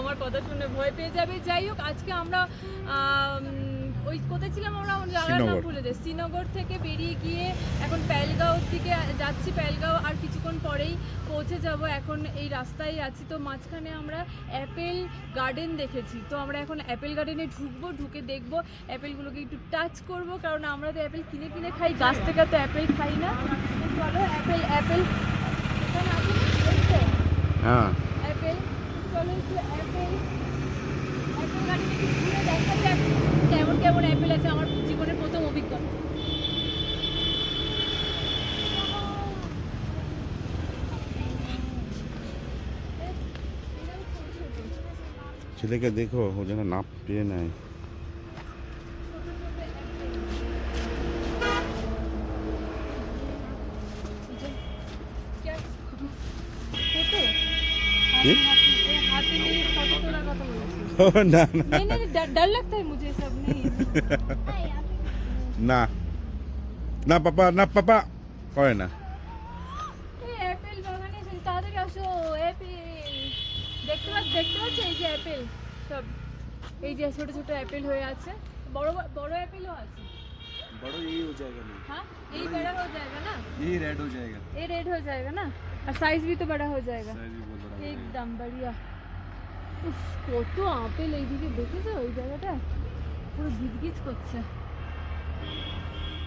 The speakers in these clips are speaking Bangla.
আমার কথা শুনে ভয় পেয়ে যাবে। যাই হোক, আজকে আমরা ওই কোথায় ছিলাম আমরা জায়গার নাম ভুলে যাই। শ্রীনগর থেকে বেরিয়ে গিয়ে এখন পেহেলগাঁওর দিকে যাচ্ছি। পেহেলগাঁও আর কিছুক্ষণ পরেই পৌঁছে যাব। এখন এই রাস্তায় আছি। তো মাঝখানে আমরা অ্যাপেল গার্ডেন দেখেছি। তো আমরা এখন অ্যাপেল গার্ডেনে ঢুকবো, ঢুকে দেখবো অ্যাপেলগুলোকে একটু টাচ করব, কারণ আমরা তো অ্যাপেল কিনে কিনে খাই, গাছ থেকে তো অ্যাপেল খাই না। তো চলো অ্যাপেল এখানে আছে না? হ্যাঁ অ্যাপেল, চলো একটু অ্যাপেল গার্ডেনে একটু ঘুরে দেখা যাক কেমন কেমন অ্যাপেল আছে। আমার জীবনের প্রথম অভিজ্ঞতা। ছেলেকে দেখো, ও যেন না পেয়ে নেয়। না डर लगता है मुझे सब नहीं। না না পাপা, না পাপা করে না। অ্যাপেল বাগানে তাড়াতাড়ি আসো। অ্যাপেল দেখতে পাচ্ছ? এই যে অ্যাপেল সব, এই যে ছোট ছোট অ্যাপেল হয়ে আছে। বড় বড় অ্যাপেলও আছে। बड़ा यही हो जाएगा ना। हाँ यही बड़ा हो जाएगा ना, यही रेड हो जाएगा। ये रेड हो जाएगा ना, और साइज भी तो बड़ा हो जाएगा। साइज भी बहुत बड़ा हो जाएगा। एकदम बढ़िया। উফ, কত আপেল এইদিকে দেখেছো? ওই জায়গাটা পুরো গিজগিজ করছে।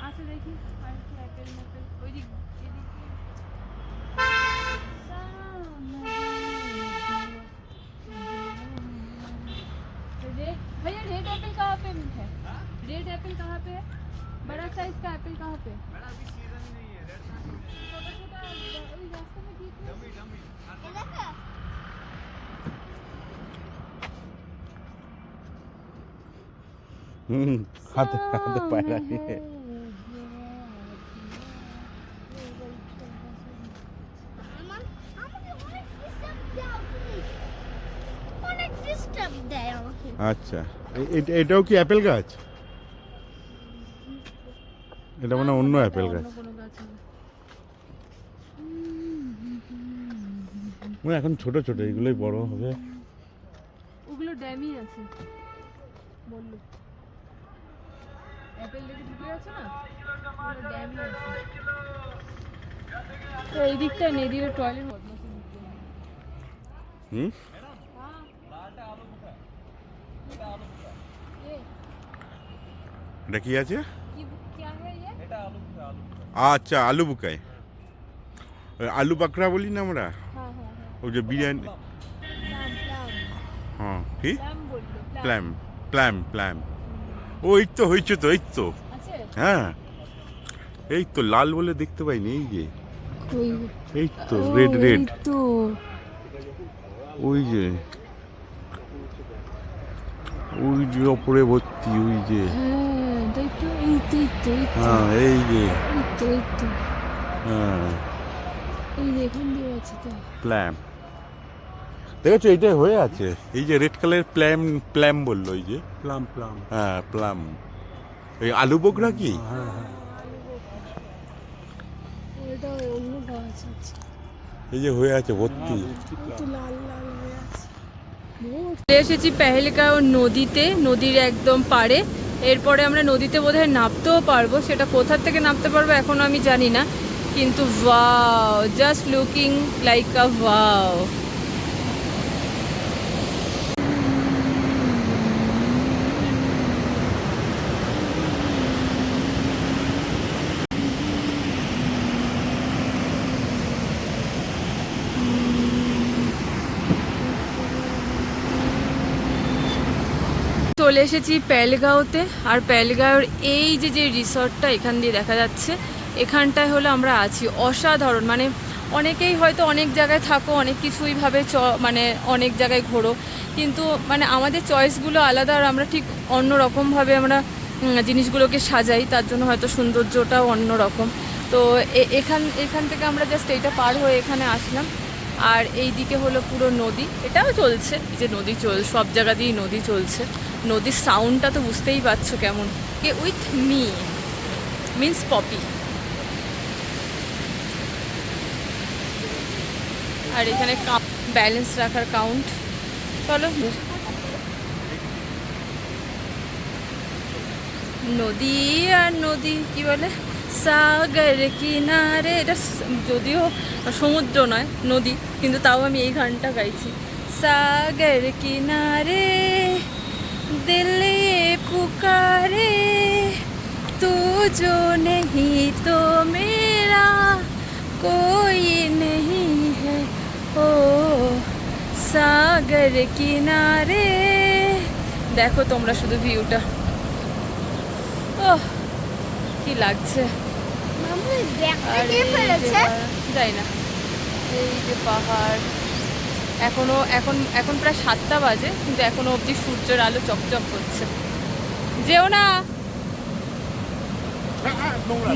আচ্ছা দেখি আর কি অ্যাপেল ম্যাপেল ওই দিক এদিকে। भैया रेड एप्पल कहाँ पे है? रेड एप्पल कहाँ पे है? बड़ा साइज का एप्पल कहाँ पे? बड़ा अभी सीजन ही नहीं है रेड। छोटा छोटा वही रास्ते में दिख रहा है। डमी হাতে হাতে পায়ে রাখে। আচ্ছা, এটাও কি অ্যাপেল গাছ? এটা মানে অন্য অ্যাপেল গাছ। এখন ছোট ছোট, এগুলোই বড় হবে। ওগুলো ড্যামই আছে বললো। অ্যাপেল দেখে ঢুকে আছে না, ওগুলো ড্যামই আছে। তো এই দিকটা নেদির টয়লেট বদমাশি দিতে। হুম, এটা কি আছে? আচ্ছা, আলু বুকাই, আলু বাকরা বলি না আমরা, ওই যে বিরিয়ানি। হ্যাঁ, কি প্ল্যাম প্ল্যাম প্ল্যাম। ওই তো হয়েছে তো, এই তো। হ্যাঁ এই তো, লাল বলে দেখতে পাইনি। এই যে এই তো রেড রেড, ওই যে ওই যে ওপরে ভর্তি, ওই যে হ্যাঁ এই যে হ্যাঁ প্ল্যাম দেখেছো? এইটাই হয়ে আছে। এই যে রেড কালার প্ল্যাম, প্ল্যাম বললো। ওই যে प्लम प्लम। হ্যাঁ প্লাম। এই আলু বকরা কি? हाँ हाँ। এই যে হয়ে আছে ভর্তি। এসেছি পেহেলগাঁও নদীতে, নদীর একদম পাড়ে। এরপরে আমরা নদীতে বোধহয় নামতেও পারবো, সেটা কোথা থেকে নামতে পারবো এখনো আমি জানি না, কিন্তু ওয়াও, জাস্ট লুকিং লাইক আ ওয়াও। চলে এসেছি পেহেলগাঁওতে। আর পেহেলগাঁওর এই যে যে রিসর্টটা এখান দিয়ে দেখা যাচ্ছে, এখানটায় হলো আমরা আছি। অসাধারণ, মানে অনেকেই হয়তো অনেক জায়গায় থাকো, অনেক কিছুই ভাবে মানে অনেক জায়গায় ঘোরো, কিন্তু মানে আমাদের চয়েসগুলো আলাদা, আর আমরা ঠিক অন্য রকমভাবে আমরা জিনিসগুলোকে সাজাই, তার জন্য হয়তো সৌন্দর্যটাও অন্য রকম। তো এখান থেকে আমরা জাস্ট এইটা পার হয়ে এখানে আসলাম। আর এই দিকে হলো পুরো নদী, এটাও চলছে, এই যে নদী সব জায়গা দিয়েই নদী চলছে। নদীর সাউন্ডটা তো বুঝতেই পারছো কেমন। কে উইথ মি মিন্স পপি। আর এখানে ব্যালেন্স রাখার কাউন্ট, চলো নদী আর নদী কি বলে সাগর কিনারে, এটা যদিও সমুদ্র নয় নদী, কিন্তু তাও আমি এই গানটা গাইছি। সাগর কিনারে দিল ये पुकारे तू जो नहीं तो मेरा कोई नहीं है ओ সাগর কিনারে। দেখো তোমরা শুধু ভিউটা, ওহ কি লাগছে। যাই না, এই যে পাহাড়, এখন প্রায় 7টা বাজে, কিন্তু এখনো অবধি সূর্যের আলো চকচক করছে। যেও না,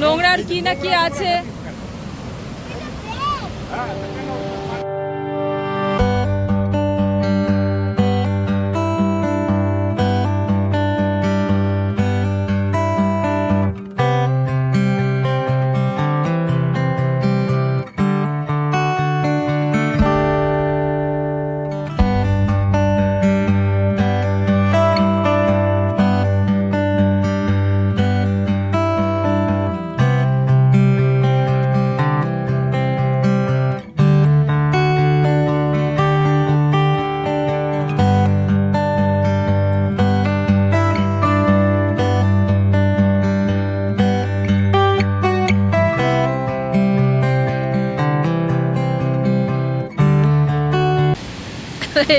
নোংরার কি না কি আছে।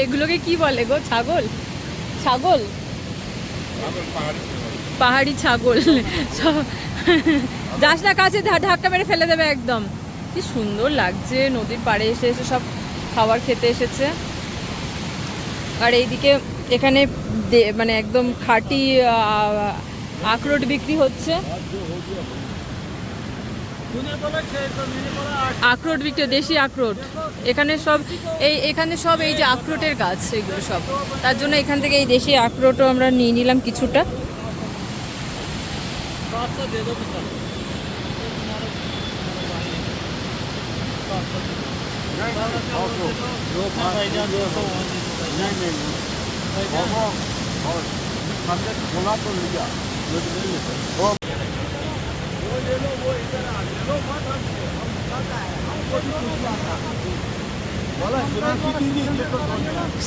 এগুলোকে কি বলে গো? ছাগল? ছাগল, পাহাড়ি ছাগল। যাস না কাছে, ধাক্কা মেরে ফেলে দেবে একদম। কি সুন্দর লাগছে, নদীর পাড়ে এসে এসে সব খাবার খেতে এসেছে। আর এইদিকে এখানে মানে একদম খাঁটি আখরোট বিক্রি হচ্ছে। আখরোট বিক্রি, দেশি আখরোট। এখানে সব এই যে আখরোটের গাছ, এগুলো সব, তার জন্য এখান থেকে এই দেশি আখরোটও আমরা নিয়ে নিলাম কিছুটা।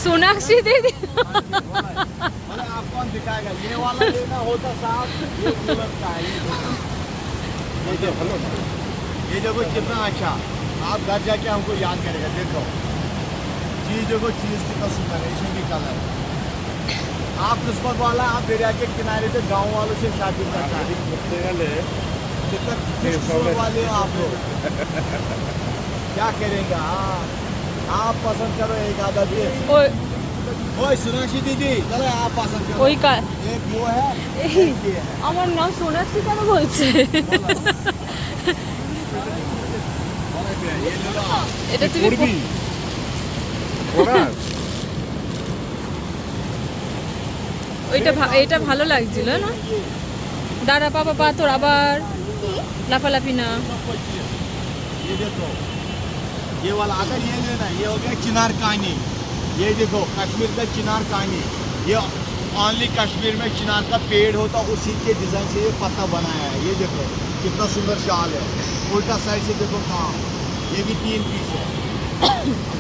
सोनाक्षी दीदी आप कौन दिखाएगा? ये वाला लेना होता साहब, ये कूलर का है। ये देखो कितना अच्छा, आप घर जाके हमको याद करेगा। देखो चीज, देखो चीज कितना सुंदर है, इसमें भी कलर। आप किस्मत वाला, आप दरिया के किनारे पे गांव वालों से शादी करना है। कितना किस्मत वाले हो आप लोग। क्या करेंगे? आप पसंद करो एक आधा भी। ओए सोनाक्षी दीदी, चलो आप पसंद करो। ওই एक वो है, एक ये है। আমার নাম সোনাক্ষী কেন বলছে? ये ले लो आप। এটা তুমি এটা ভালো লাগছিল না? দাঁড়া পাপা, পাথর আবার লাফালাফি না। ये देखो, ये वाला अगर ये लेना, ये हो गया चिनार कानी। ये देखो कश्मीर का चिनार कानी, ये ओनली कश्मीर में चिनार का पेड़ होता, उसी के डिजाइन से ये पत्ता बनाया है। ये देखो कितना सुंदर शाल है। उल्टा साइड से देखो काम, ये भी 3 पीस है।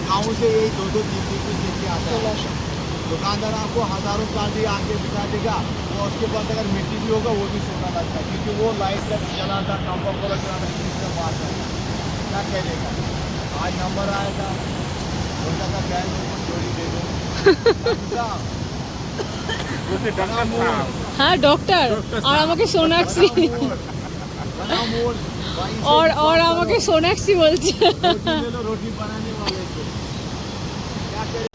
गाँव से यही 2-2, 3-3 पीस लेके आता है। दुकानदार आपको हजारों कांटे आगे दिखा देगा, और उसके बाद अगर मिट्टी भी होगा वो भी सोना लगता है, क्योंकि वो लाइट का जलाता, नंबर को चलाता, से बात करता। क्या कहेगा? आज नंबर आएगा, उनका का कैश चोरी दे दो। হ্যাঁ ডক্টর, আর আমাকে সোনাক্ষী, और আমাকে সোনাক্ষী বলছে। रोटी बनाने वाले थे। क्या करें?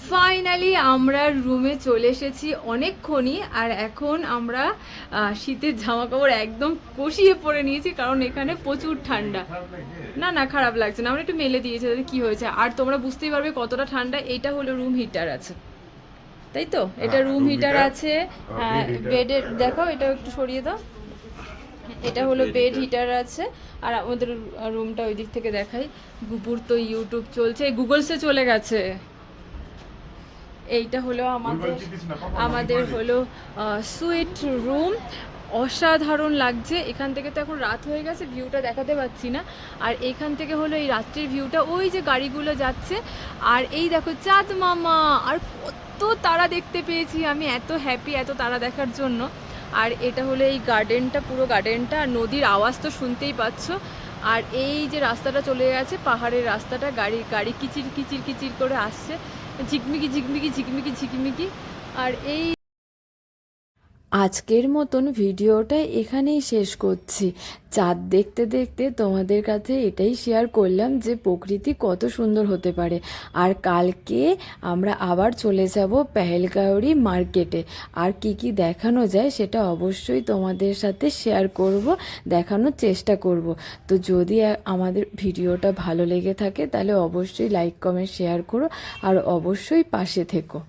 ফাইনালি আমরা রুমে চলে এসেছি অনেকক্ষণই। আর এখন আমরা শীতের জামা কাপড় একদম কষিয়ে পরে নিয়েছি, কারণ এখানে প্রচুর ঠান্ডা। না না খারাপ লাগছে না, আমরা একটু মেলে দিয়েছি, তাতে কি হয়েছে। আর তোমরা বুঝতেই পারবে কতটা ঠান্ডা। এইটা হলো রুম হিটার আছে, তাই তো? এটা রুম হিটার আছে। বেডের দেখো, এটা একটু সরিয়ে দাও। এটা হলো বেড হিটার আছে। আর আমাদের রুমটা ওই দিক থেকে দেখাই। গুপুর তো ইউটিউব চলছে, গুগলসে চলে গেছে। এইটা হলো আমাদের হলো সুইট রুম। অসাধারণ লাগছে। এখান থেকে তো এখন রাত হয়ে গেছে, ভিউটা দেখাতে পাচ্ছি না। আর এখান থেকে হলো এই রাত্রির ভিউটা, ওই যে গাড়িগুলো যাচ্ছে, আর এই দেখো চাঁদ মামা, আর কত তারা দেখতে পেয়েছি আমি, এত হ্যাপি এত তারা দেখার জন্য। আর এটা হলো এই গার্ডেনটা, পুরো গার্ডেনটা, আর নদীর আওয়াজ তো শুনতেই পাচ্ছ। আর এই যে রাস্তাটা চলে গেছে, পাহাড়ের রাস্তাটা, গাড়ি কিচির কিচির কিচির করে আসছে, ঝিকমিকি ঝিকমিকি ঝিকমিকি ঝিকমিকি। আর এই আজকের মতন ভিডিওটা এখানেই শেষ করছি। চাঁদ দেখতে দেখতে তোমাদের কাছে এটাই শেয়ার করলাম যে প্রকৃতি কত সুন্দর হতে পারে। আর কালকে আমরা আবার চলে যাব পেহেলগাঁওরি মার্কেটে। আর কি কি দেখানো যায় সেটা অবশ্যই তোমাদের সাথে শেয়ার করব, দেখানোর চেষ্টা করব। তো যদি আমাদের ভিডিওটা ভালো লেগে থাকে তাহলে অবশ্যই লাইক কমেন্ট শেয়ার করো, আর অবশ্যই পাশে থেকো।